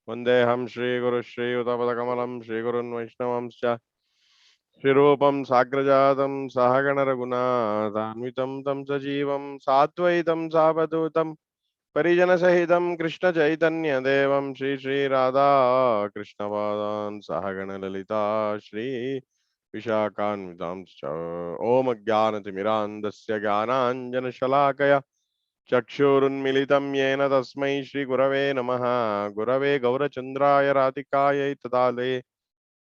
ವಂದೇಹಂ ಶ್ರೀ ಗುರು ಶ್ರೀಯುತಪದಕಮಲಂ ಶ್ರೀ ಗುರುನ್ ವೈಷ್ಣವಂಶ್ಚ ಶ್ರೀರೂಪಂ ಸಾಗ್ರಜಾತಂ ಸಹಗಣ ರಘುನಾಥಾನ್ವಿತಂ ತಂ ಸಜೀವಂ ಸಾದ್ವೈತಂ ಸಾವಧೂತಂ ಪರಿಜನ ಸಹಿತಂ ಕೃಷ್ಣ ಚೈತನ್ಯ ದೇವಂ ಶ್ರೀ ಶ್ರೀ ರಾಧಾ ಕೃಷ್ಣಪಾದಾನ್ ಸಹಗಣ ಲಲಿತಾ ಶ್ರೀ ವಿಶಾಖಾನ್ವಿತಾಂಶ್ಚ ಓಂ ಅಜ್ಞಾನತಿಮಿರಾಂಧಸ್ಯ ಜ್ಞಾನಾಂಜನಶಲಾಕಯ ಚಕ್ಷುರುನ್ಮಿಲಿತಂ ಯೇನ ತಸ್ಮೈ ಶ್ರೀ ಗುರವೇ ನಮಃ. ಗುರವೇ ಗೌರಚಂದ್ರಾಯ ರಾಧಿಕಾಯೈ ತದಾಲೇ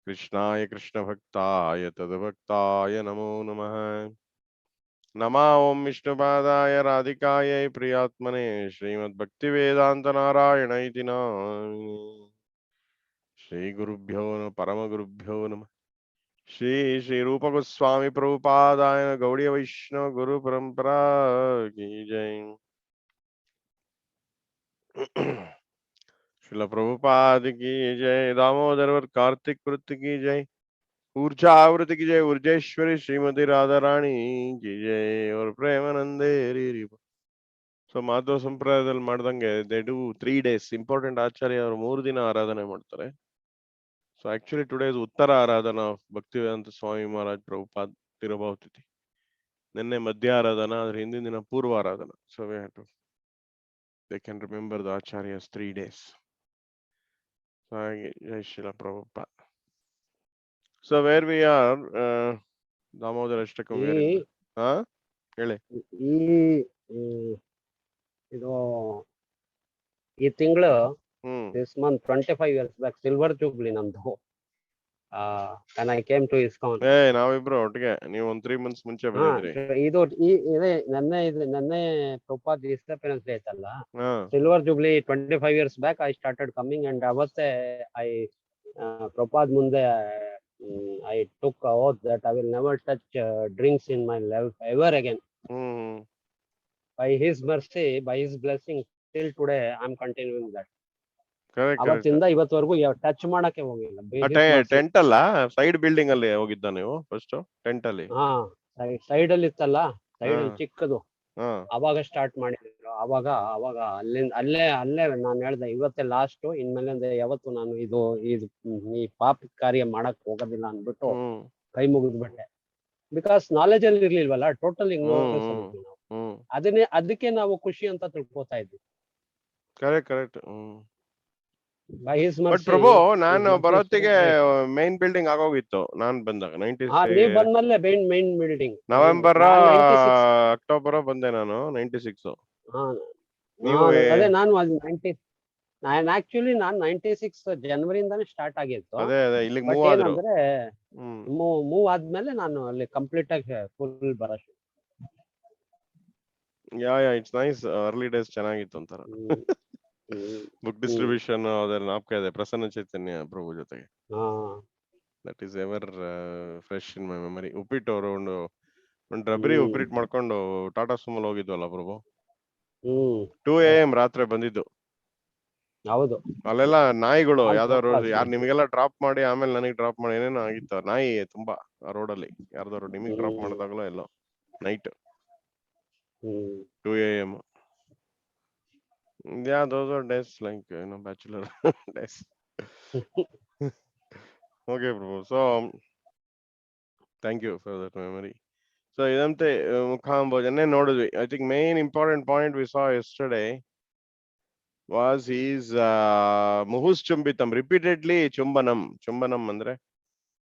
ಕೃಷ್ಣಾಯ ಕೃಷ್ಣಭಕ್ತಾಯ ತದ್ಭಕ್ತಾಯ ನಮೋ ನಮಃ. ನಮಃ ಓಂ ವಿಷ್ಣುಪಾದಾಯ ರಾಧಿಕಾಯೈ ಪ್ರಿಯಾತ್ಮನೆ ಶ್ರೀಮದ್ಭಕ್ತಿವೇದಾಂತನಾರಾಯಣ ಇತಿ ನಾಮಿನೇ. ಶ್ರೀ ಗುರುಭ್ಯೋ ನಮಃ ಪರಮಗುರುಭ್ಯೋ ನಮಃ. ಶ್ರೀ ಶ್ರೀ ರೂಪ ಗೋಸ್ವಾಮಿ ಪ್ರಭುಪಾದಾಯ ಗೌಡಿಯ ವೈಷ್ಣವ ಗುರು ಪರಂಪರಾ ಕಿ ಜೈ. श्रील प्रभुपाद की जय. दामोदर कार्तिक वृत्त की जय. ऊर्जावृत की जय. ऊर्जेश्वरी श्रीमती राधा रानी की जय. और प्रेमानंदे री. ಸೊ ಮಾಧವ ಸಂಪ್ರದಾಯದಲ್ಲಿ ಮಾಡ್ದಂಗೆ ದೇ ಡು 3 days ಇಂಪಾರ್ಟೆಂಟ್ ಆಚಾರ್ಯ ಅವರು 3 ದಿನ ಆರಾಧನೆ ಮಾಡ್ತಾರೆ. So actually today is Uttara Aradhana of Bhaktivedanta Swami Maharaj Prabhupad tirubhavatithi. ನಿನ್ನೆ ಮಧ್ಯ ಆರಾಧನಾ, ಅದ್ರ ಹಿಂದಿನ ದಿನ ಪೂರ್ವ ಆರಾಧನಾ. So we have to they can remember the acharyas 3 days. So Jai Srila Prabhupada. So where we are, Damodar Ashtakam. ಹೇಳಿ. ಇದು ಈ ತಿಂಗಳು this month 25 years back silver jubilee ನಮ್ದು. when I came to ISKCON. ನಾವಿಬ್ರು ಒಟ್ಟಿಗೆ, ನೀವು ಒಂದು 3 months ಮುಂಚೆ ಬಂದಿದ್ರಿ. ಇದು ನೆನ್ನೆ ಪ್ರಭುಪಾದ್ ಡಿಸ್ಅಪಿಯರೆನ್ಸ್ ಡೇ ಐತಲ್ಲ, silver jubilee 25 years back I started coming, and ಅವತ್ತೇ ಪ್ರಭುಪಾದ್ ಮುಂದೆ I took an oath that I will never touch drinks in my life ever again. By his mercy, by his blessing, till today I am continuing that. ಅವತ್ತಿಂದ ಇವತ್ತವರೆಗೂ touch ಮಾಡಕ್ಕೆ ಹೋಗಿಲ್ಲ. Tent ಅಲ್ಲ, side building ಅಲ್ಲಿ ಹೋಗಿದ್ದ ನೀವು first? Tent ಅಲ್ಲಿ? Side ಅಲ್ಲಿ ಇತ್ತಲ್ಲ, ಸೈಡ್ ಅಲ್ಲಿ ಚಿಕ್ಕದು, ಅವಾಗ ಸ್ಟಾರ್ಟ್ ಮಾಡಿದ್ರು. ಅವಾಗ ಅಲ್ಲಿಂದ ಅಲ್ಲೇ ನಾನು ಹೇಳ್ದೆ ಇವತ್ತೇ ಲಾಸ್ಟ್, ಇನ್ಮೇಲೆ ಯಾವತ್ತು ನಾನು ಈ ಪಾಪ ಕಾರ್ಯ ಮಾಡಕ್ ಹೋಗೋದಿಲ್ಲ ಅಂದ್ಬಿಟ್ಟು ಕೈ ಮುಗಿದ್ಬಿಟ್ಟೆ. ಬಿಕಾಸ್ ನಾಲೆಜ್ ಅಲ್ಲಿ ಇರ್ಲಿಲ್ವಲ್ಲ, ಟೋಟಲ್ ಇಗ್ನೋರೆನ್ಸ್ ನಾವು. ಅದಕ್ಕೆ ನಾವು ಖುಷಿ ಅಂತ ತಿಳ್ಕೊತಾ ಇದ್ವಿ. ಕರೆಕ್ಟ್. ಬಟ್ ಪ್ರಭು, ನಾನು ಬರೋತ್ತಿಗೆ ಮೈನ್ ಬಿಲ್ಡಿಂಗ್ ಆಗೋಗಿತ್ತು. ನಾನ್ ಬಂದಾಗ 96 ಮೈನ್ ಬಿಲ್ಡಿಂಗ್ ನವೆಂಬರ್ ಅಕ್ಟೋಬರ್ ಬಂದೆ ನಾನು 96. ಅದೇ ನಾನು 96 ಜನವರಿಯಿಂದಾನೇ ಸ್ಟಾರ್ಟ್ ಆಗಿತ್ತು. ಅದೇ ಇಲ್ಲಿಗೆ ಮೂವ್ ಆದ್ಮೇಲೆ ನಾನು ಅಲ್ಲಿ ಕಂಪ್ಲೀಟ್ ಆಗಿ ಫುಲ್ ಬರೋಷ್ಟು. It's nice. ಅರ್ಲಿ ಡೇಸ್ ಚೆನ್ನಾಗಿತ್ತು ಒಂಥರ. ಬುಕ್ ಡಿಸ್ಟ್ರಿಬ್ಯೂಷನ್ ಅದರ ನಾಪಕ ಇದೆ ಪ್ರಸನ್ನ ಚೈತನ್ಯ ಪ್ರಭು ಜೊತೆಗೆ. That is ever fresh in my memory. ಉಪ್ಪಿಟ್ಟು ಅವರು ಒಂದು ರಬರಿ ಉಪ್ಪಿಟ್ಟು ಮಾಡ್ಕೊಂಡು ಟಾಟಾ ಸುಮಲ್ ಹೋಗಿದ್ವಲ್ಲ ಪ್ರಭು, 2 AM ರಾತ್ರಿ ಬಂದಿದ್ದು. ಹೌದು, ಅಲ್ಲೆಲ್ಲ ನಾಯಿಗಳು ಯಾವ್ದಾದ್ರು ನಿಮಗೆಲ್ಲ ಡ್ರಾಪ್ ಮಾಡಿ ಆಮೇಲೆ ನನಗೆ ಡ್ರಾಪ್ ಮಾಡಿ ಏನೇನೋ ಆಗಿತ್ತು. ನಾಯಿ ತುಂಬಾ ಆ ರೋಡಲ್ಲಿ. ಯಾರ್ದಾದ್ರು ನಿಮಗೆ ಡ್ರಾಪ್ ಮಾಡಿದಾಗಲೋ ಎಲ್ಲೋ night 2 AM. Yeah, those are days like, bachelor days. Okay, bro. So, thank you for that memory. So, idanತೆ ಮುಖಾಂಬೋಜನೆ ನೋಡಿದ್ವಿ. I think main important point we saw yesterday was his muhus chumbitam. Repeatedly chumbanam andre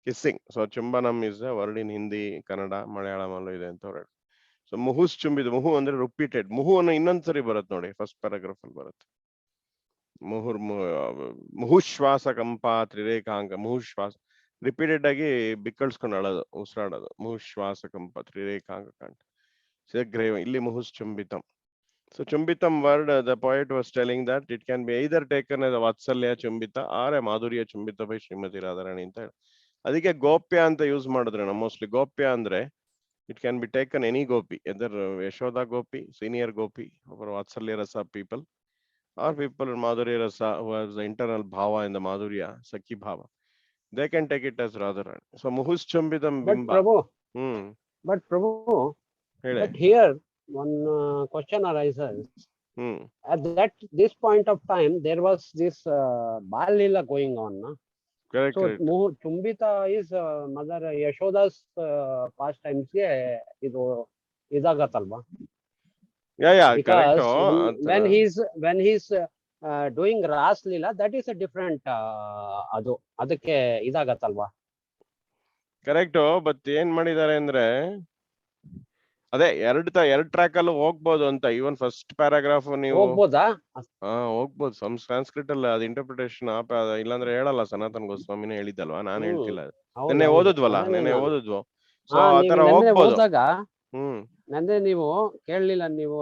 kissing. So, chumbanam is a word in Hindi, Kannada, Malayalam allo ide anta ಹೊರಡು. So ಮುಹುಸ್ ಚುಂಬಿದ. ಮುಹು ಅಂದ್ರೆ repeated. ಮುಹು ಅನ್ನೋ ಇನ್ನೊಂದ್ಸರಿ ಬರುತ್ತೆ ನೋಡಿ, first paragraph ಅಲ್ಲಿ ಬರುತ್ತೆ. ಮುಹುಶ್ವಾಸ ಕಂಪ ತ್ರಿರೇಖಾಂಕ. ಮುಹುಶ್ವಾಸ repeated ಆಗಿ ಬಿಕ್ಕಳಿಸ್ಕೊಂಡು ಅಳೋದು, ಉಸಿರಾಡೋದು. ಮುಹುಶ್ವಾಸ ಕಂಪ ತ್ರಿರೇಖಾಂಕ ಕಾಂಟ ಶೀಘ್ರವ. ಇಲ್ಲಿ ಮುಹುಸ್ ಚುಂಬಿತಂ. So chumbitam word, the poet was telling that it can be either taken as vatsalya chumbita or a madhurya chumbita by Shrimati Radharani ಅಂತ ಹೇಳಿ. ಅದಕ್ಕೆ ಗೋಪ್ಯ ಅಂತ ಯೂಸ್ ಮಾಡಿದ್ರೆ ನಾವು ಮೋಸ್ಟ್ಲಿ. ಗೋಪ್ಯ ಅಂದ್ರೆ it can be taken any gopi, either Yashoda gopi, senior gopi, or Vatsalya rasa people, or people in Madhurya rasa who has the internal bhava in the Madhurya, Sakhi bhava. They can take it as Radharani. So Muhus Chumbitam Bimba. But Prabhu, but here one question arises. At this point of time, there was this Bal Leela going on. Na? Correct, So correct. Chumbita is Mother Yashoda's pastimes ಗೆ ಇದು ಇದಾಗತ್ತಲ್ವಾ? Yeah, correct. Because when he's doing Ras Leela, that is a different ಅದು ಅದಕ್ಕೆ ಇದಾಗತ್ತಲ್ವಾ? Correct. But ಏನ್ ಮಾಡಿದ್ದಾರೆ ಅಂದ್ರೆ ಅದೇ ಎರಡು track ಅಲ್ಲೂ ಹೋಗ್ಬೋದು ಅಂತ. ಈವನ್ ಫಸ್ಟ್ ಪ್ಯಾರಾಗ್ರಾಫ್ ನೀವು ಹೋಗ್ಬೋದಾ? ಹೋಗ್ಬೋದು. ಸಂಸ್ಕೃತ ಅಲ್ಲಿ ಅದು ಇಂಟರ್ಪ್ರಿಟೇಷನ್ ಇಲ್ಲಾಂದ್ರೆ ಹೇಳಲ್ಲ. ಸನಾತನ್ ಗೋಸ್ವಾಮಿನೇ ಹೇಳಿದ್ದಲ್ವಾ, ನಾನು ಹೇಳ್ತಿಲ್ಲ. ನೆನ್ನೆ ಓದಿದ್ವಲ್ಲ, ನೆನ್ನೆ ಓದಿದ್ವು. ಸೊ ಆತರ ಹೋಗ್ಬೋದು. ನಂದೇ ನೀವು ಕೇಳಲಿಲ್ಲ. ನೀವು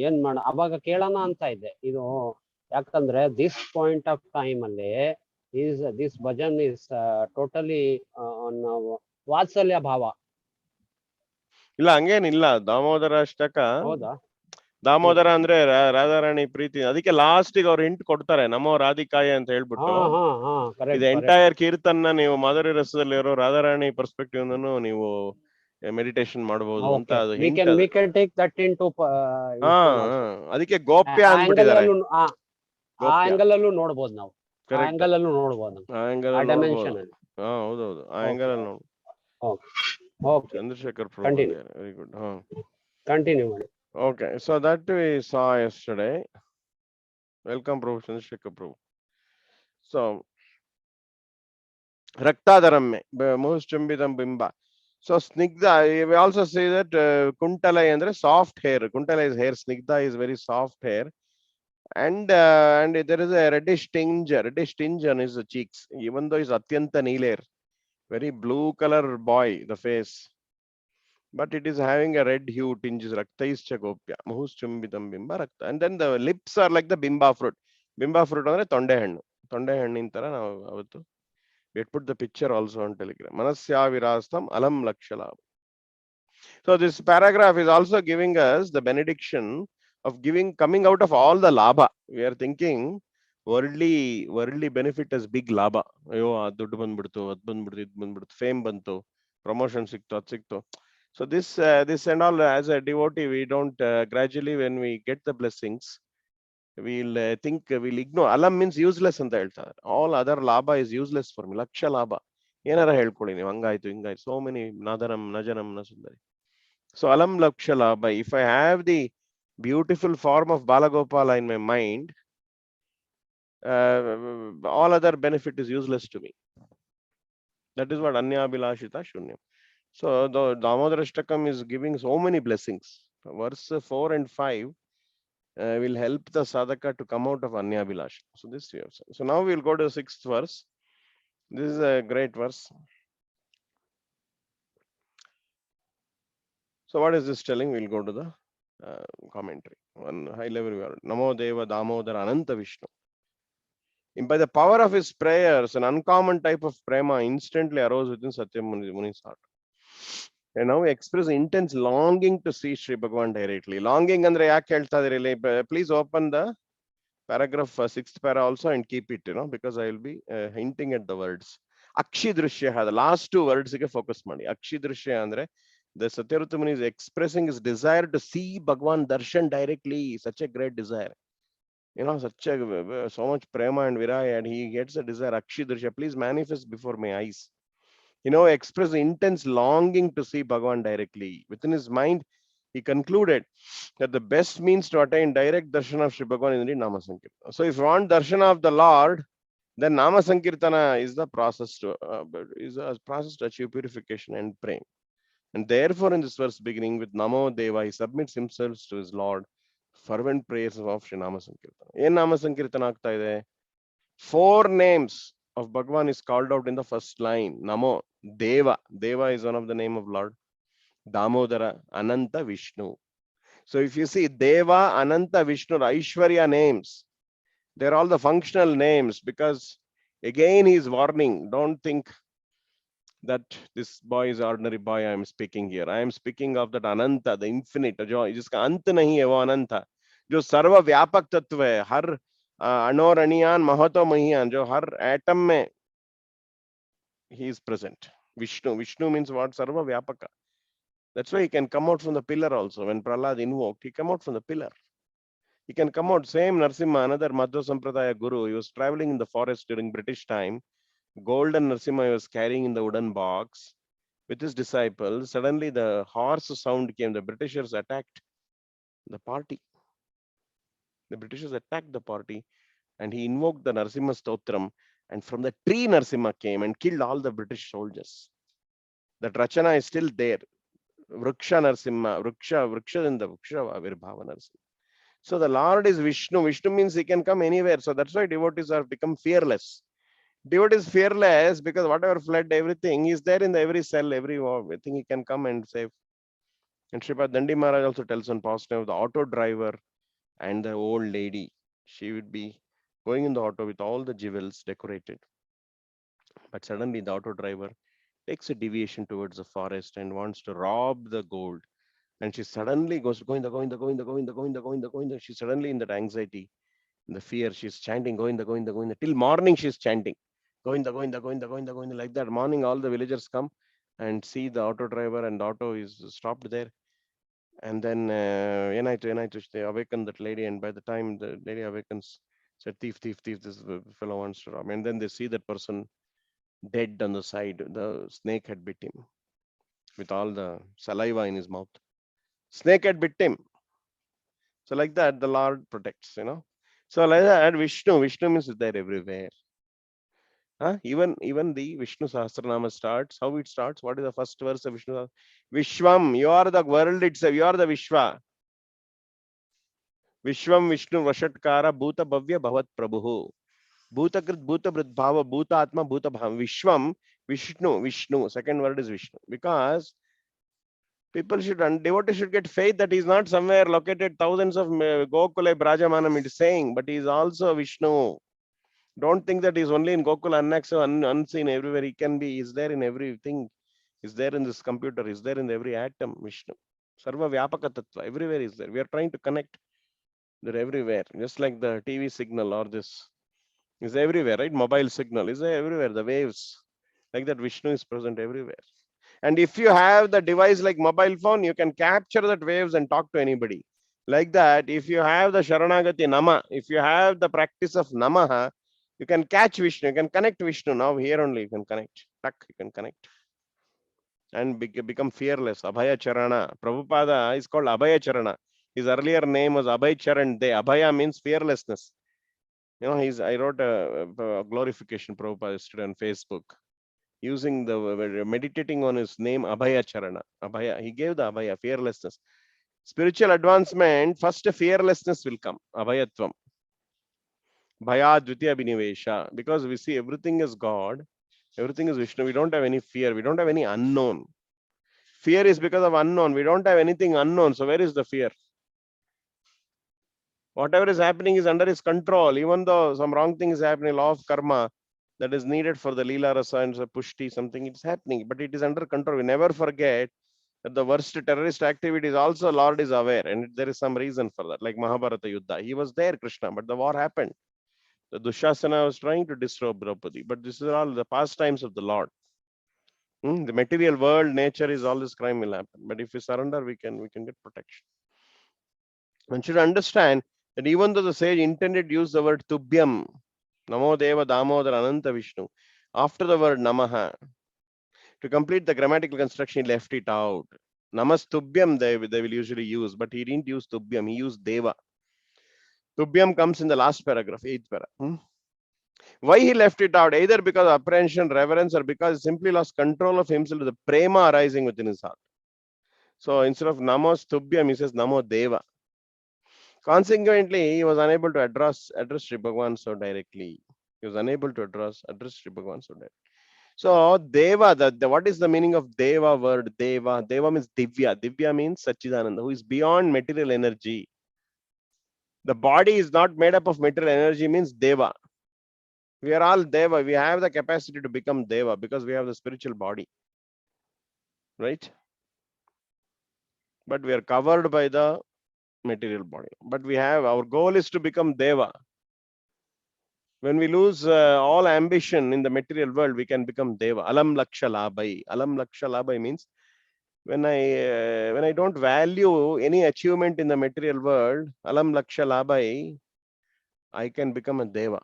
ಏನ್ ಅವಾಗ ಕೇಳೋಣ ಅಂತ ಇದ್ದೆ. ಇದು ಯಾಕಂದ್ರೆ ದಿಸ್ ಪಾಯಿಂಟ್ ಆಫ್ ಟೈಮ್ ಅಲ್ಲಿ ದಿಸ್ ಭಜನ್ ಇಸ್ ಟೋಟಲಿ ವಾತ್ಸಲ್ಯ ಭಾವ. ಇಲ್ಲ ಹಂಗೇನಿಲ್ಲ. ದಾಮೋದರ ಅಷ್ಟಕ, ಹೌದಾ? ದಾಮೋದರ ಅಂದ್ರೆ ರಾಧಾರಾಣಿ ಪ್ರೀತಿ. ಅದಕ್ಕೆ ಲಾಸ್ಟಿಗೆ ಅವ್ರು ಹಿಂಟ್ ಕೊಡ್ತಾರೆ, ನಮೋ ರಾಧಿಕಾಯ ಅಂತ ಹೇಳ್ಬಿಟ್ಟು. ಇದು ಎಂಟೈರ್ ಕೀರ್ತನ ನೀವು ಮಾಧುರಿ ರಸದಲ್ಲಿ ಇರೋ ರಾಧಾರಾಣಿ ಪರ್ಸ್ಪೆಕ್ಟಿವ್ ನೀವು ಮೆಡಿಟೇಷನ್ ಮಾಡಬಹುದು ಅಂತ. ಅದು ಅದಕ್ಕೆ ಗೋಪ್ಯ ಅಂದ್ಬಿಟ್ಟಿದ್ದಾರೆ. ಆ ಆಂಗಲ್ ಅಲ್ಲೂ ನೋಡಬಹುದು ನಾವು. ಆಂಗಲ್ ಅಲ್ಲೂ ನೋಡಬಹುದು. ಹೌದೌದು, ಆ ಆಂಗಲ್ ಅಲ್ಲಿ ನೋಡು. ಚಂದ್ರಶೇಖರ್ ಪ್ರಭು, ವೆರಿ ಗುಡ್. ಕಂಟಿನ್ಯೂ ಮಾಡಿ. Okay, so that we saw yesterday. Welcome, Prabhu Chandrasekhar Prabhu. So, Raktadaramme, Muhuschumbitam Bimba. So, Snigdha, we also say that Kuntalai andre soft hair. Kuntalai is hair, Snigdha is very soft hair. And there is a reddish tinge on his cheeks, even though he's Atyanta Neeler. Very blue color boy, the face. But it is having a red hue tinge. Raktaischa gopya Muhuschumbitam Bimba Rakta. And then the lips are like the Bimba fruit. Bimba fruit andre tonde hennu intara now avattu. We had put the picture also on Telegram. Manasya virastam alam lakshalab. So this paragraph is also giving us the benediction of coming out of all the labha. We are thinking worldly benefit as big labha. Ayo ದುಡ್ಡು ಬಂದ್ಬಿಡ್ತು, ಅದು ಬಂದ್ಬಿಡ್ತು, ಇದು ಬಂದ್ಬಿಡ್ತು, fame ಬಂತು, promotion ಸಿಕ್ತು, ಅದು ಸಿಕ್ತು. So this and all, as a devotee, we don't gradually, when we get the blessings, we'll we'll ignore. Alam means useless anta ಹೇಳ್ತಾರೆ. All other labha is useless for me. Lakh ಲಾಭ ಏನಾರ ಹೇಳ್ಕೊಳ್ಳಿ ನೀವು, ಹಂಗಾಯ್ತು ಹಿಂಗಾಯ್ತು, so many nadanam najanam nasundari. So alam laksha labha. If I have the beautiful form of Balagopala in my mind, all other benefit is useless to me. That is what Anyabhilashita Shunyam. So the Damodarashtakam is giving so many blessings. Verse 4 and 5 will help the sadhaka to come out of Anyabhilash. So this we have. So now we'll go to the 6th verse. This is a great verse. So what is this telling? We'll go to the commentary. One high level word. Namo Deva Damodara Ananta Vishnu. And by the power of his prayers, an uncommon type of prema instantly arose within Satyam Muni's heart. And now we express intense longing to see Sri Bhagavan directly. Longing andre yak helta idire. Please open the paragraph 6th para also and keep it, because I will be hinting at the words. Akshidrushya, the last two words ige focus madi. Akshidrushya andre the Satyavrat Muni is expressing his desire to see Bhagavan darshan directly. Such a great desire. So much prema and viraya, and he gets a desire. Akshidrushya, please manifest before my eyes. Expressed intense longing to see Bhagavan directly. Within his mind, he concluded that the best means to attain direct darshan of Sri Bhagavan is Nama Sankirtana. So if you want darshan of the Lord, then Nama Sankirtana is the process to achieve purification and praying. And therefore, in this verse beginning with Namo Deva, he submits himself to his Lord. Fervent prayers of Sri Nama Sankirtana. Yen Nama Sankirtana aagta ide? 4 names of Bhagavan is called out in the first line. Namo Deva. Deva is one of the name of Lord. Damodara, Ananta, Vishnu. So if you see Deva, Ananta, Vishnu, Aishwarya names, they're all the functional names, because again he is warning, don't think that this boy is ordinary boy I am speaking here. I am speaking of that Ananta, the infinite, जिसका अंत नहीं है वो अनंत, जो सर्व व्यापक तत्व है, हर अणोर अणियान महतो महियान, जो हर एटम में he is present. Vishnu means what? Sarva Vyapaka. That's why he can come out from the pillar also. When Prahlad invoked, he came out from the pillar. He can come out. Same Narsimha, another Madhva Sampradaya guru. He was traveling in the forest during British time. Golden Narsimha was carrying in the wooden box with his disciples. Suddenly the horse sound came. The Britishers attacked the party. The Britishers attacked the party, and he invoked the Narsimha Stotram. And from the tree, Narsimha came and killed all the British soldiers. That Rachana is still there. Vriksha Narsimha, Vriksha in the Vriksha Avirbhava Narsimha. So the Lord is Vishnu. Vishnu means he can come anywhere. So that's why devotees have become fearless. Devotee is fearless because whatever flood, everything is there in the every cell, everything he can come and save. And Sripad Dandi Maharaj also tells on positive the auto driver and the old lady. She would be going in the auto with all the jewels decorated. But suddenly the auto driver takes a deviation towards the forest and wants to rob the gold. And she suddenly goes going. She's suddenly in that anxiety, in the fear. She's chanting, going. Till morning she's chanting. Going, like that. Morning, all the villagers come and see the auto driver, and the auto is stopped there. And then they awaken that lady, and by the time the lady awakens, said, thief, this fellow wants to rob. And then they see that person dead on the side. The snake had bit him with all the saliva in his mouth. Snake had bit him. So like that, the Lord protects, So like that, Vishnu means there everywhere. Even the Vishnu Sahasranama starts. How it starts? What is the first verse of Vishnu? Vishwam, you are the world itself. You are the Vishwa. Vishwam Vishnu Vashatkara Bhuta Bhavya Bhavat Prabhu. Bhuta Krit Bhuta Brit Bhava Bhuta Atma Bhuta Bhavam. Vishwam Vishnu. Second word is Vishnu. Because people devotees should get faith that he is not somewhere located thousands of Gokula Brajamanam it is saying, but he is also Vishnu. Don't think that he's only in Gokula Annaksa, unseen everywhere. He can be, he's there in everything. He's there in this computer, he's there in every atom, Vishnu. Sarva Vyapaka Tattva, everywhere is there. We are trying to connect. They're everywhere. Just like the TV signal or this is everywhere, right? Mobile signal is everywhere, the waves. Like that, Vishnu is present everywhere. And if you have the device like mobile phone, you can capture that waves and talk to anybody. Like that, if you have the Sharanagati Nama, if you have the practice of Namaha, you can catch Vishnu, you can connect Vishnu. Now here only you can connect. You can connect. And become fearless. Abhaya Charana. Prabhupada is called Abhaya Charana. His earlier name was Abhay Charan De. Abhaya means fearlessness. I wrote a glorification Prabhupada yesterday on Facebook. Using the meditating on his name Abhaya Charana. Abhaya. He gave the Abhaya, fearlessness. Spiritual advancement, first fearlessness will come. Abhayatvam. Bhaya Dvitiya Binivesha. Because we see everything is God, everything is Vishnu. We don't have any fear. We don't have any unknown. Fear is because of unknown. We don't have anything unknown. So where is the fear? Whatever is happening is under his control. Even though some wrong thing is happening, law of karma that is needed for the Leela Rasa and Pushti, something is happening, but it is under control. We never forget that the worst terrorist activities also Lord is aware, and there is some reason for that, like Mahabharata Yuddha. He was there, Krishna, but the war happened. The Dushasana was trying to disrobe Draupadi, but this is all the pastimes of the Lord. The material world, nature is all this crime will happen. But if we surrender, we can get protection. One should understand that even though the sage intended to use the word Tubhyam, Namo Deva Damodar Ananta Vishnu, after the word Namaha, to complete the grammatical construction, he left it out. Namastubhyam they will usually use, but he didn't use Tubhyam, he used Deva. Tubhyam comes in the last paragraph, 8th paragraph. Why he left it out? Either because of apprehension, reverence, or because he simply lost control of himself to the prema arising within his heart. So instead of Namastubhyam, he says Namo Deva. Consequently, he was unable to address Sri Bhagavan so directly. He was unable to address Sri Bhagavan so directly. So Deva, what is the meaning of Deva word? Deva means Divya. Divya means Sachidananda, who is beyond material energy. The body is not made up of material energy, means Deva. We are all Deva. We have the capacity to become Deva because we have the spiritual body. Right? But we are covered by the material body. But our goal is to become Deva. When we lose all ambition in the material world, we can become Deva. Alam Laksha Labai. Alam Laksha Labai means when I don't value any achievement in the material world, alam laksha labai, I can become a deva.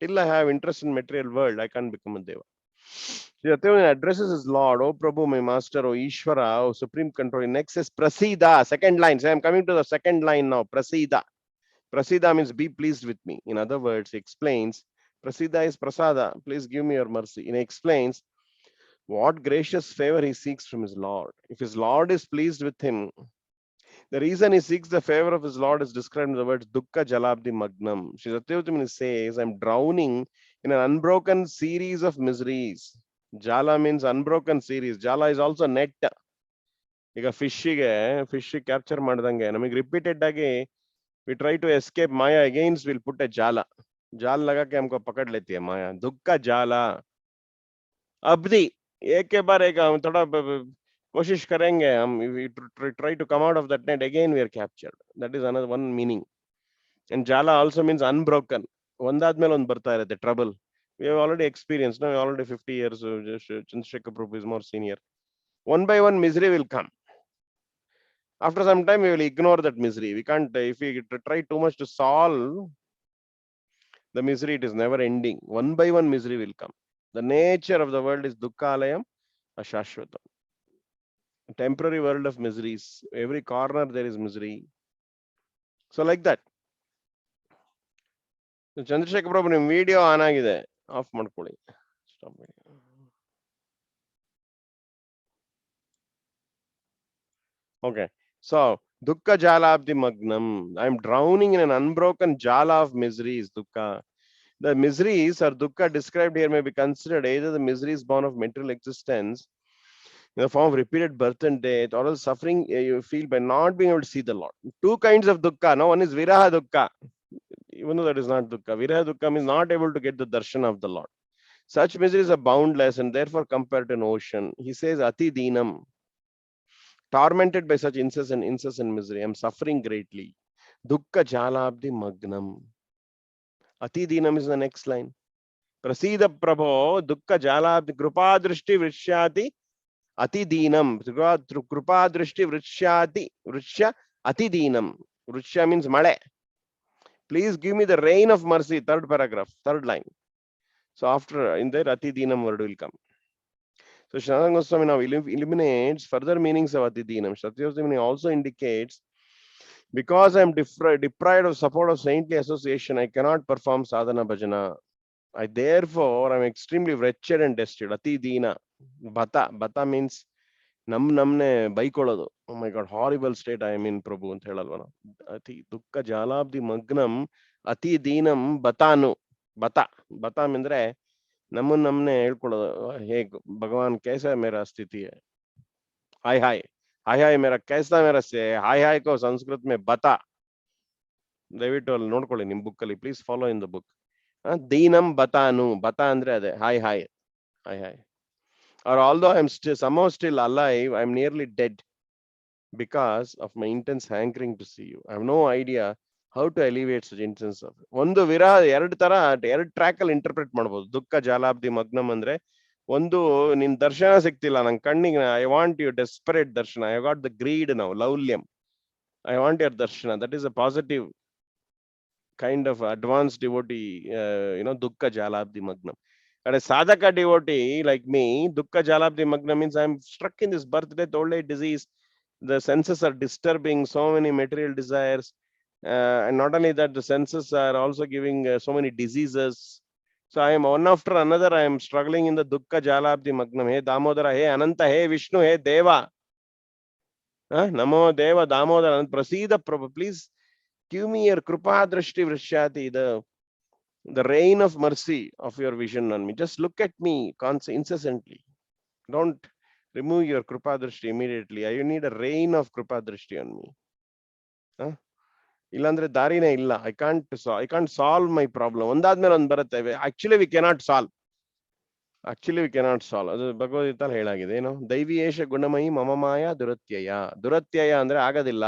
Till I have interest in material world, I can't become a deva. Sri addresses his Lord, O Prabhu, my master, O Ishvara, O supreme control. Next is Prasida, second line. So I'm coming to the second line now. Prasida. Prasida means be pleased with me. In other words, he explains, Prasida is Prasada. Please give me your mercy. And he explains what gracious favor he seeks from his Lord. If his Lord is pleased with him, the reason he seeks the favor of his Lord is described in the words Dukkha Jalabdi Magnam. Sri Satyavati says, I'm drowning in an unbroken series of miseries. Jala means unbroken series. Jala is also net. ಈಗ ಫಿಶ್ಗೆ fish capture ಮಾಡ್ದಂಗೆ ನಮಗೆ repeated ಆಗಿ we try to escape Maya again, we'll put a jala. जाल लगा के हमको पकड़ लेती है माया. दुक्का जाला. अबदी एक के बार एक हम थोड़ा कोशिश करेंगे हम, we try to come out of that net, again we are captured. That is another one meaning. And jala also means unbroken. ಒಂದಾದ್ಮೇಲೆ ಒಂದು ಬರ್ತಾ ಇರುತ್ತೆ trouble. We have already experienced, now already 50 years. Chandrasekhar Prabhu is more senior. One by one misery will come. After some time we will ignore that misery. We can't, if we try too much to solve the misery, it is never ending. One by one misery will come. The nature of the world is dukkhalayam ashashvatam. Temporary world of miseries. Every corner there is misery. So like that. Chandrasekhar Prabhu, ನಿಮ್ಮ video on ಆಗಿದೆ, of ಮಾಡ್ಕೊಳ್ಳಿ. Stop ಮಾಡಿ. Okay. So dukkha jalabdi magnam. I am drowning in an unbroken jala of miseries. Dukkha. The miseries or dukkha described here may be considered either the miseries born of material existence in the form of repeated birth and death, or else suffering you feel by not being able to see the Lord. Two kinds of dukkha. No, one is viraha dukkha. Even though that is not dukkha, viraha dukkha means not able to get the darshan of the Lord. Such miseries are boundless and therefore compared to an ocean. He says, Ati Dinam, tormented by such incessant misery, I am suffering greatly. Dukkha jalabdi magnam. Ati Dinam is the next line. Prasida Prabho, Dukkha jalabdi kripa drishti vrishyati Ati Dinam. Kripa drishti vrishyati. Vrishya Ati Dinam. Vrishya means male. Please give me the rain of mercy. Third paragraph, third line. So after in there Ati Dinam word will come. So Sanatana Goswami now eliminates further meanings of Ati Dinam. Satyavati also indicates, because I am deprived of support of saintly association, I cannot perform sadhana bhajana. I therefore am extremely wretched and destitute. Ati Dina. Bata. Bata means ನಮ್ನೆ ಬೈಕೊಳ್ಳೋದು. Oh my God, horrible state I mean Prabhu ಅಂತ ಹೇಳಲ್ವ ನಾವು. ಅತಿ ದುಃಖ ಜಾಲಾಬ್ದಿ ಮಗ್ನಂ ಅತಿ ದೀನಂ ಬತಾನು. ಬತ ಅಂದ್ರೆ ನಮ್ನೆ ಹೇಳ್ಕೊಳ್ಳೋದು. ಹೇಗ್ ಭಗವಾನ್ ಕೈಸಾ ಮೇರಾ ಸ್ಥಿತಿ ಹೈ, ಹಾಯ್ ಹಾಯ್ ಮೇರಾ ಕೈಸಾ ಮೇರಾ ಸೆ ಹಾಯ್ ಕೋ ಸಂಸ್ಕೃತ ಮೇ ಬತಾ. ದಯವಿಟ್ಟು ಅಲ್ಲಿ ನೋಡ್ಕೊಳ್ಳಿ ನಿಮ್ ಬುಕ್ ಅಲ್ಲಿ, please follow in the book. ದೀನಂ ಬತಾನು. ಬತಾ ಅಂದ್ರೆ ಅದೇ ಹಾಯ್. Or although I'm somehow still alive, I'm nearly dead because of my intense hankering to see you. I have no idea how to alleviate such intense suffering. ಒಂದು ವಿರಹ ಎರಡು track ಅಲ್ಲಿ ಇಂಟರ್ಪ್ರೆಟ್ ಮಾಡಬಹುದು. ದುಃಖ ಜಾಲಾಬ್ದಿ ಮಗ್ನಂ ಅಂದ್ರೆ, ಒಂದು ನಿನ್ ದರ್ಶನ ಸಿಗ್ತಿಲ್ಲ ನನ್ ಕಣ್ಣಿಗೆ, I want you desperate darshan. I got the greed now, laulyam. I want your darshan. That is a positive kind of advanced devotee, dukkha jalabdi magnam. And a sadhaka devotee like me, dukkha jalabdi magnam means I'm struck in this birth, death, old age, disease. The senses are disturbing, so many material desires, and not only that, the senses are also giving so many diseases. So I am one after another, I am struggling in the dukkha jalabdi magnam. Hey Damodara, hey Ananta, hey Vishnu, hey Deva, Namo Deva Damodara, Prasida Prabhu, please give me your kripa drishti vrishyati, the rain of mercy of your vision on me. Just look at me incessantly. Don't remove your kripa drishti immediately. I need a rain of kripa drishti on me. Illandre darine illa. I can't solve my problem. Ondadmele ond barutte. Actually we cannot solve. ಅದು ಭಗವದ್ಗೀತೆಯಲ್ಲಿ ಹೇಳಾಗಿದೆ. ಏನು? ದೈವಿಯೇಷ ಗುಣಮಯಿ ಮಮಮಾಯ ದುರತ್ಯಯ ಅಂದ್ರೆ ಆಗೋದಿಲ್ಲ.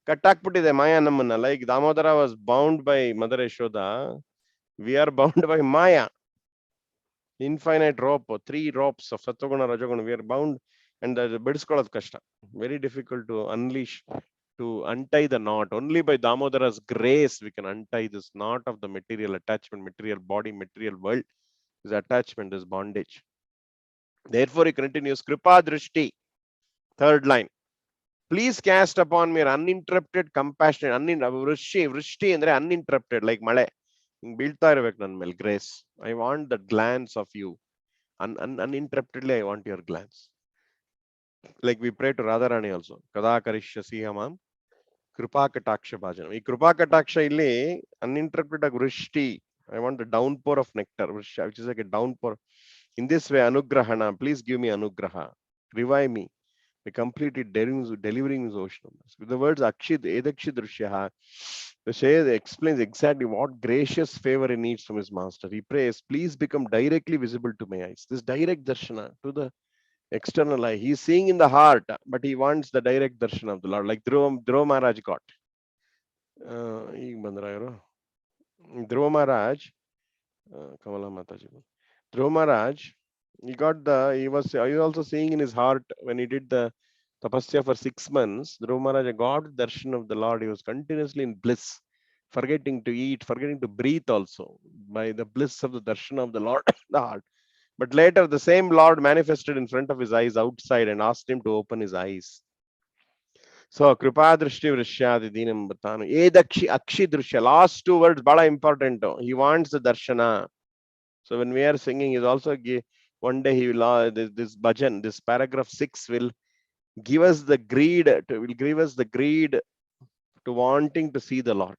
ಕಟ್ಟಾಕ್ಬಿಟ್ಟಿದೆ ಮಾಯಾ ನಮ್ಮನ್ನ. Like Damodara was bound by mother Yashoda, we are bound by maya. Infinite rope, 3 ropes of Sattva-guna, Rajoguna. We are bound, and the bidskolad kashta. Very difficult to unleash, to untie the knot. Only by Damodara's grace we can untie this knot of the material attachment, material body, material world. This attachment, this bondage. Therefore, he continues, Kripa Drishti, third line. Please cast upon me uninterrupted compassion. Vrishti andre uninterrupted, like male. Beelta irಬೇಕು ನನ್ನ ಮೇಲೆ grace. I want the glance of you. Uninterruptedly, I want your glance. Like we pray to Radharani also. Kada karishyasi hamam kripa kataksha bhajanam. Ee kripa kataksha illi uninterrupted vrishti. I want the downpour of nectar, which is like a downpour. In this way, anugrahana, please give me anugraha. Revive me. By completely delivering his ocean. With the words Akshid Edakshid Drishyaha, the Shaykh explains exactly what gracious favor he needs from his master. He prays, please become directly visible to my eyes. This direct darshana to the external eye. He is seeing in the heart, but he wants the direct darshana of the Lord, like Dhruva Maharaj got. Dhruva Maharaj, Kamala Mataji. Dhruva Maharaj, he was also seeing in his heart when he did the tapasya for 6 months. Dhruva Maharaj got the darshan of the Lord. He was continuously in bliss, forgetting to eat, forgetting to breathe also, by the bliss of the darshan of the Lord in the heart. But later, the same Lord manifested in front of his eyes outside and asked him to open his eyes. So, Kripa Drishti Vrishyadi Dinam Bhatanu. Edakshi Akshi Drishya. Last 2 words, bada important. He wants the darshana. So, when we are singing, is also one day he will, this bhajan, this paragraph 6 will give us the greed, to wanting to see the Lord.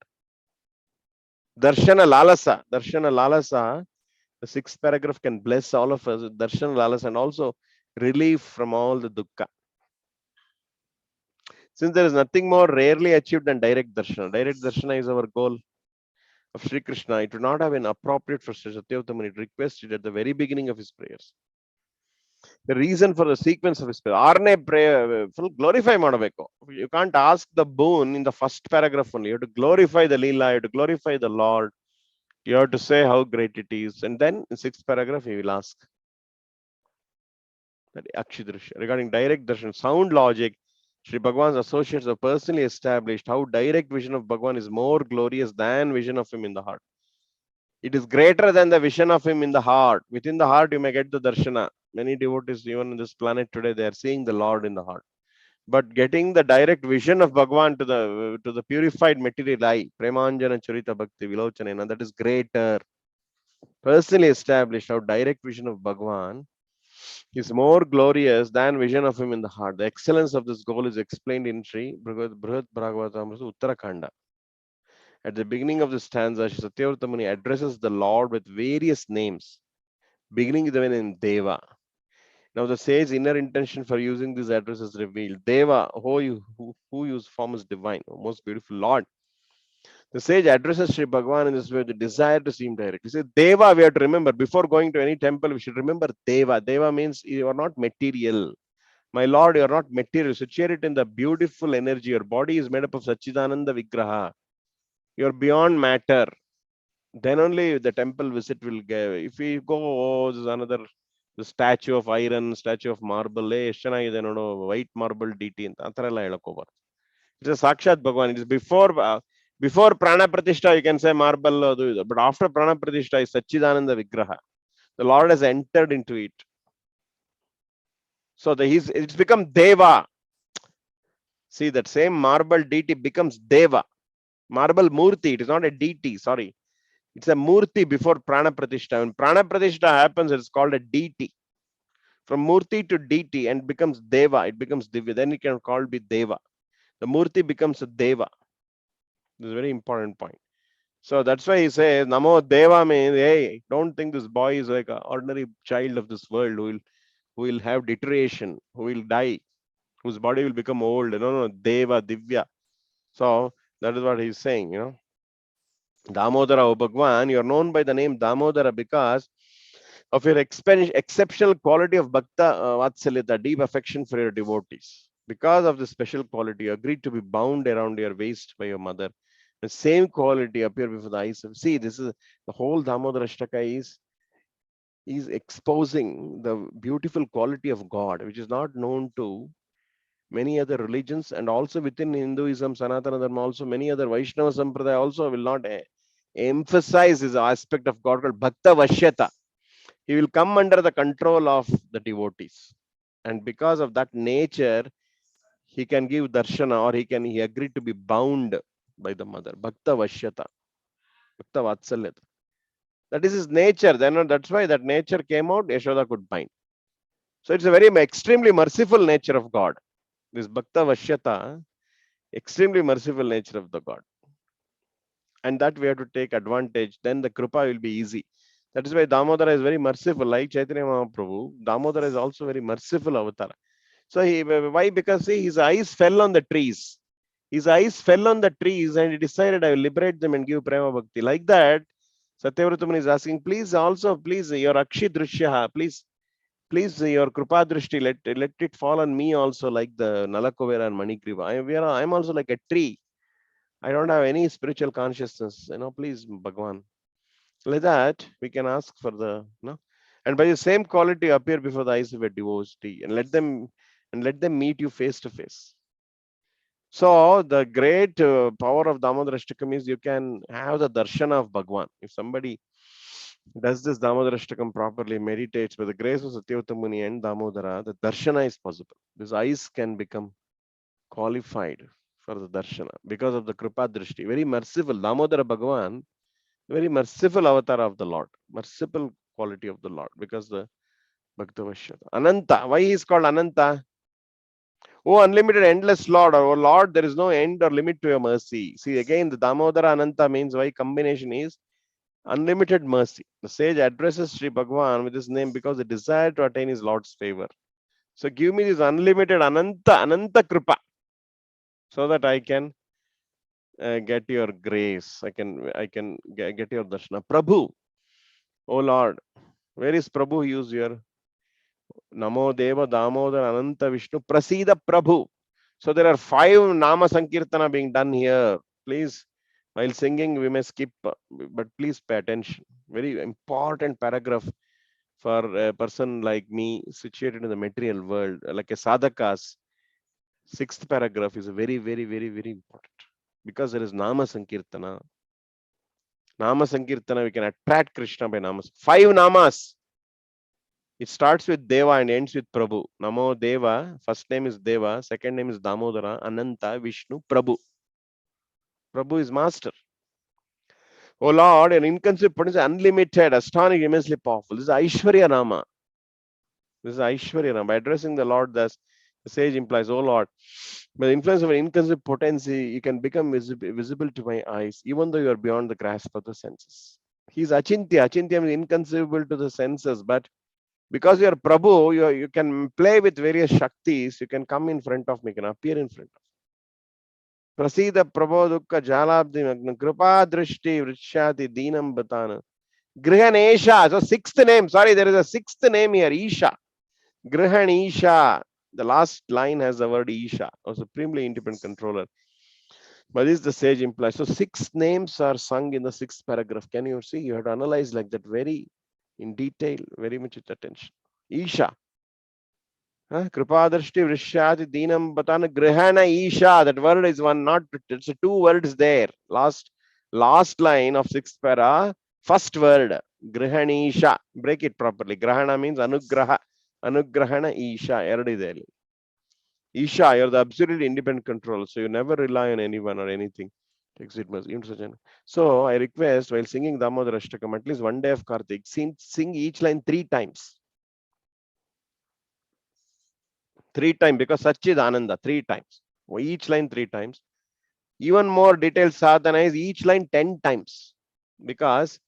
Darshana Lalasa. The 6th paragraph can bless all of us with Darshana Lalasa and also relief from all the dukkha. Since there is nothing more rarely achieved than direct darshana. Direct darshana is our goal of Sri Krishna. It would not have been appropriate for Sri Satyavtamani to request it at the very beginning of his prayers. The reason for the sequence of his prayer, Arne prayer, full glorify Madaveko. You can't ask the boon in the first paragraph only. You have to glorify the Leela, you have to glorify the Lord. You have to say how great it is. And then in 6th paragraph, he will ask that Akshidrishya. Regarding direct darshan, sound logic, Sri Bhagwan's associates have personally established how direct vision of Bhagwan is more glorious than vision of him in the heart. It is greater than the vision of him in the heart. Within the heart, you may get the darshana. Many devotees, even on this planet today, they are seeing the Lord in the heart. But getting the direct vision of Bhagwan to the purified material eye, Premanjana Charita Bhakti Vilochanena, that is greater. Personally established how direct vision of Bhagwan is more glorious than vision of him in the heart. The excellence of this goal is explained in Sri Brihat Bhagavatamrita Uttarakhanda. At the beginning of the stanza, Satyavtamani addresses the Lord with various names, beginning with the name Deva. Now the sage's inner intention for using this address is revealed. Deva, who use form is divine, most beautiful Lord. The sage addresses Sri Bhagwan in this way, the desire to see him directly. He says, Deva, we have to remember, before going to any temple, we should remember Deva. Deva means you are not material. My Lord, you are not material. Situate it in the beautiful energy. Your body is made up of Sachidananda Vigraha. You are beyond matter. Then only the temple visit will get. If we go, oh, this is another the statue of iron, statue of marble, white marble deity. It's a Sakshat Bhagwan. It is before Prana Pratishtha, you can say marble, but after Prana Pratishtha is Sachidananda Vigraha. The Lord has entered into it. So it's become Deva. See, that same marble deity becomes Deva. Marble Murti, it is not a deity, sorry. It's a Murti before Prana Pratishtha. When Prana Pratishtha happens, it's called a deity. From Murti to deity and becomes Deva, it becomes Divya. Then it can call be Deva. The Murti becomes a Deva. This is a very important point. So that's why he says, Namo Deva means, hey, don't think this boy is like an ordinary child of this world who will have deterioration, who will die, whose body will become old. No, Deva, Divya. So that is what he's saying, Damodara, O Bhagwan, you are known by the name Damodara because of your exceptional quality of Bhakta Vatsalyata, deep affection for your devotees. Because of this special quality, you agreed to be bound around your waist by your mother. The same quality appear before the eyes of. See, this is the whole Damodara Ashtaka is He's exposing the beautiful quality of God, which is not known to many other religions, and also within Hinduism, Sanatana Dharma, also many other Vaishnava Sampradaya also will not emphasize this aspect of God called Bhakta Vashyata. He will come under the control of the devotees. And because of that nature, he can give darshana, or he agreed to be bound by the mother. Bhakta Vashyata. Bhakta Vatsalyata. That is his nature. Then that's why that nature came out, Yashoda could bind. So it's a very extremely merciful nature of God. This Bhakta Vashyata, extremely merciful nature of the God. And that we have to take advantage. Then the Kripa will be easy. That is why Damodara is very merciful. Like Chaitanya Mahaprabhu, Damodara is also very merciful avatar. So why? Because see, his eyes fell on the trees. His eyes fell on the trees and he decided, I will liberate them and give Prema Bhakti. Like that, Satyavratamani is asking, please also, please, your Akshi Drishyaha, please, your Krupa Drishti, let it fall on me also, like the Nalakovera and Manikriva. I'm also like a tree. I don't have any spiritual consciousness. Please, Bhagwan. Like that, we can ask for the, and by the same quality appear before the eyes of a devotee and let them meet you face to face. So the great power of Damodara Ashtakam is you can have the darshana of Bhagwan. If somebody does this Damodara Ashtakam properly, meditates by the grace of Satyavata Muni and Damodara, the darshana is possible. These eyes can become qualified for the darshana because of the Kripa Drishti. Very merciful. Damodara Bhagwan, very merciful avatar of the Lord, merciful quality of the Lord, because the Bhakta Vashyata. Ananta, why he is called Ananta? Oh, unlimited, endless Lord, or oh Lord, there is no end or limit to your mercy. See, again, the Damodara Ananta means why combination is unlimited mercy. The sage addresses Sri Bhagavan with his name because he desire to attain his Lord's favor. So give me this unlimited Ananta Kripa, so that I can get your grace. I can get your darshana. Prabhu, oh Lord, where is Prabhu? Use your Namo Deva Damodar Ananta Vishnu Prasida Prabhu. So there are 5 Nama Sankirtana being done here. Please, while singing, we may skip, but please pay attention. Very important paragraph for a person like me situated in the material world, like a sadhakas. 6th paragraph is very, very, very, very important because there is Nama Sankirtana. Nama Sankirtana, we can attract Krishna by Namas. 5 Namas. It starts with Deva and ends with Prabhu. Namo Deva, first name is Deva, second name is Damodara, Ananta, Vishnu, Prabhu. Prabhu is master. Oh Lord, an inconceivable potential, unlimited, astonishing, immensely powerful. This is Aishwarya Nama. This is Aishwarya Nama. By addressing the Lord, thus, the sage implies, oh Lord, by the influence of an inconceivable potency, you can become visible to my eyes, even though you are beyond the grasp of the senses. He is Achintya. Achintya is inconceivable to the senses, but because you are Prabhu, you can play with various Shaktis, you can come in front of me, you can appear in front of me. Prasida Prabhu Dukka Jalabdi Magna Kripa Drishti Vrishati Deenam Batana. Grihanesha. So 6th name, sorry, there is a 6th name here, Isha. Grihanesha. The last line has the word Isha, or supremely independent controller. But this the sage implies. So 6 names are sung in the 6th paragraph. Can you see? You have to analyze like that very in detail, very much with attention. Isha. Kripadarshti Vrishati Deenam Batana Grihana Isha. That word is one, not it's 2 words there. Last line of 6th para. First word, Grihanisha. Break it properly. Grahana means Anugraha. Anugrahana Isha. Eradi Isha, you're the absolutely independent control. So you never rely on anyone or anything. So I request while singing Damodar Ashtakam, at least one day of Kartik, sing each line 3 times. 3 times, because Satchid Ananda, 3 times. Each line 3 times. Even more detailed sadhana is each line 10 times. Because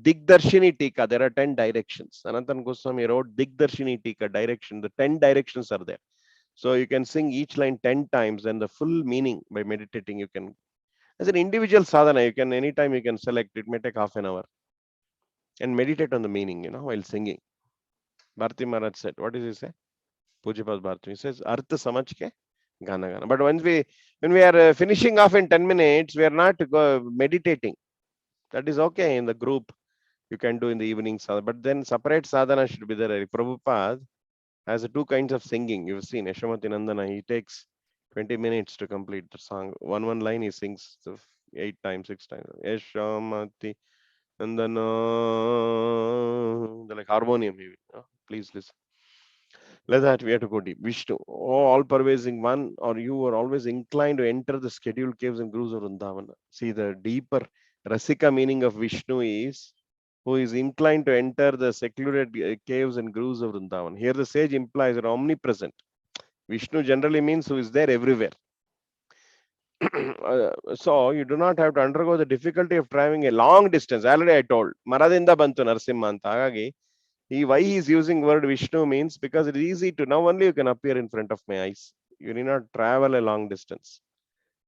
Digdarshini Tika, there are 10 directions. Sanatana Goswami wrote Digdarshini Tika, direction. The 10 directions are there. So you can sing each line 10 times, and the full meaning by meditating you can. As an individual sadhana, you can anytime you can select. It may take half an hour. And meditate on the meaning, while singing. Bharati Maharaj said, what does he say? Pujapad Bharati. He says, Artha Samaj ke Gana Gana. But when we are finishing off in 10 minutes, we are not meditating. That is okay in the group. you can do in the evening sadhana, but then separate sadhana should be there. Prabhupada has two kinds of singing. You've seen Yashamati Nandana, he takes 20 minutes to complete the song. One line he sings 8 times, 6 times. Yashamati Nandana, like harmonium. Please listen. Like that, we have to go deep. Vishnu, all pervading one, or you are always inclined to enter the scheduled caves and grooves of Vrindavana. See, the deeper Rasika meaning of Vishnu is who is inclined to enter the secluded caves and grooves of Vrindavan. Here, the sage implies are omnipresent. Vishnu generally means who is there everywhere. So you do not have to undergo the difficulty of traveling a long distance. Already I told. Maradinda Bantu Narsimha Agagi. Why he is using word Vishnu means because it is easy to now only you can appear in front of my eyes. You need not travel a long distance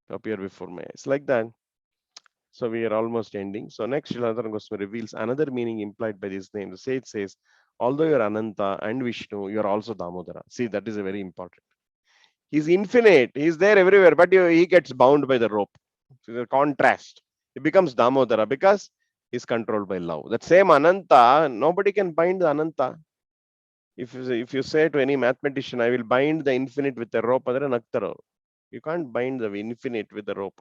to appear before my eyes. Like that. So we are almost ending. So next Shiladhara Goswami reveals another meaning implied by this name. The sage says, although you're Ananta and Vishnu, you're also Damodara. See, that is a very important. He's infinite. He's there everywhere, but he gets bound by the rope. So the contrast. He becomes Damodara because he's controlled by love. That same Ananta, nobody can bind the Ananta. If you say to any mathematician, I will bind the infinite with a rope, you can't bind the infinite with the rope.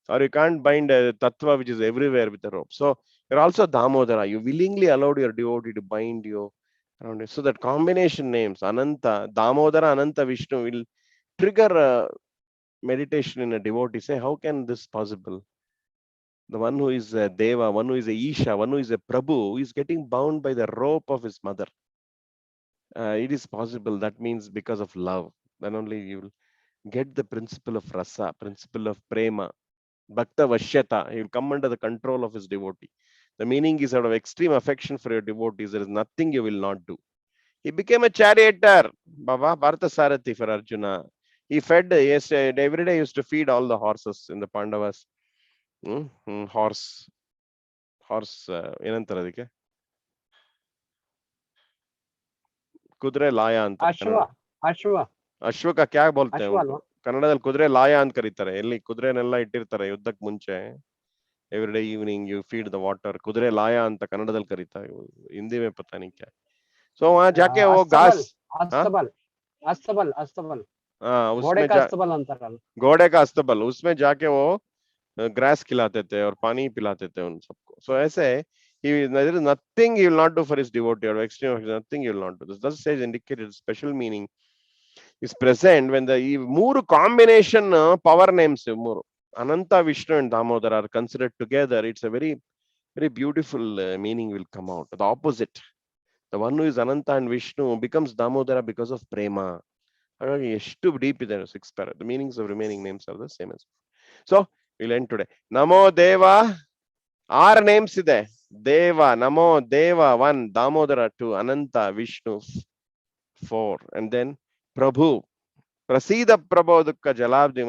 Or you can't bind a tattva which is everywhere with a rope. So you're also Damodara. You willingly allowed your devotee to bind you around it. So that combination names, Ananta, Damodara, Ananta, Vishnu, will trigger meditation in a devotee. Say, how can this possible? The one who is a Deva, one who is a Isha, one who is a Prabhu is getting bound by the rope of his mother. It is possible. That means because of love. Then only you will get the principle of rasa, principle of prema, bhakta vashyata. He will come under the control of his devotee. The meaning is out of extreme affection for your devotees. There is nothing you will not do. He became a charioteer, Baba Bharata Sarathi for Arjuna. He fed, yes, every day he used to feed all the horses in the Pandavas. Horse, ಏನಂತಾರೆ ಅದಕ್ಕೆ ಕುದುರೆ ಲಾಯ ಅಂತ ಅಶ್ವಕ ಕ್ಯಾ ಬೋಲ್ತೆ ಕನ್ನಡದಲ್ಲಿ ಕುದುರೆ ಲಾಯ ಅಂತ ಕರೀತಾರೆ. ಎಲ್ಲಿ ಕುದುರೆನೆಲ್ಲ ಇಟ್ಟಿರ್ತಾರೆ ಯುದ್ಧಕ್ಕೆ ಮುಂಚೆ. Every day evening you feed the water. ಕುದುರೆ ಲಾಯ ಅಂತ ಕನ್ನಡದಲ್ಲಿ ಕರೀತಾರೆ. ಹಿಂದಿ ಮೇ ಪತಾ नहीं क्या. So वहां जाके वो घास घोड़े का अस्तबल, उसमें जाके वो ग्रास खिलाते थे और पानी पिलाते थे उन सबको. So ऐसे there is nothing he will not do for his devotee or extreme, nothing he will not do. This does say indicated special meaning is present when the ಮೂರು combination power names ಮೂರು Ananta, Vishnu and Damodara are considered together. It's a very beautiful meaning will come out. The opposite, the one who is Ananta and Vishnu becomes Damodara because of prema. ಎಷ್ಟು deep ಇದೆ 6 para. The meanings of remaining names are the same as. So we'll end today. Namo Deva. 6 names ಇದೆ. Deva, Namo, Deva 1, Damodara 2, Ananta, Vishnu 4, and then Prabhu. Prasida Prabodukka Jalabdi.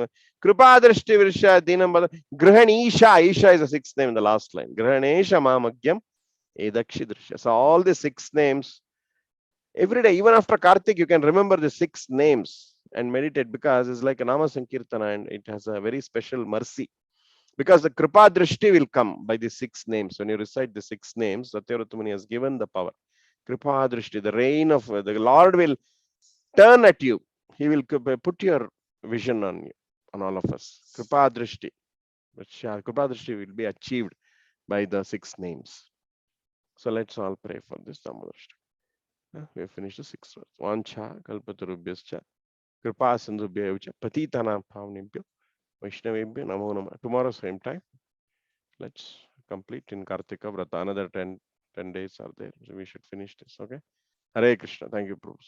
Kripadrishti Virsha Dinambada. Grahanisha. Isha is the 6th name in the last line. Grahanesha Mamagyam Edakshi Drisha. So all the 6 names, every day, even after Kartik, you can remember the 6 names and meditate because it's like a Nama Sankirtana and it has a very special mercy. Because the Kripa Drishti will come by the 6 names. When you recite the 6 names, Satyavratamuni has given the power. Kripa Drishti, the reign of the Lord will turn at you. He will put your vision on you, on all of us. Kripa Drishti. Kripa Drishti will be achieved by the 6 names. So let's all pray for this Damodarashta. We have finished the 6th verse. Vancha kalpatarubhyascha kripa sindhubhyayavcha patitanam pavanebhyo Vaishnavebhyo namo namah. Tomorrow same time. Let's complete in Kartika Vrata. Another 10 days are there. So we should finish this. Okay. Hare Krishna. Thank you, Prabhu.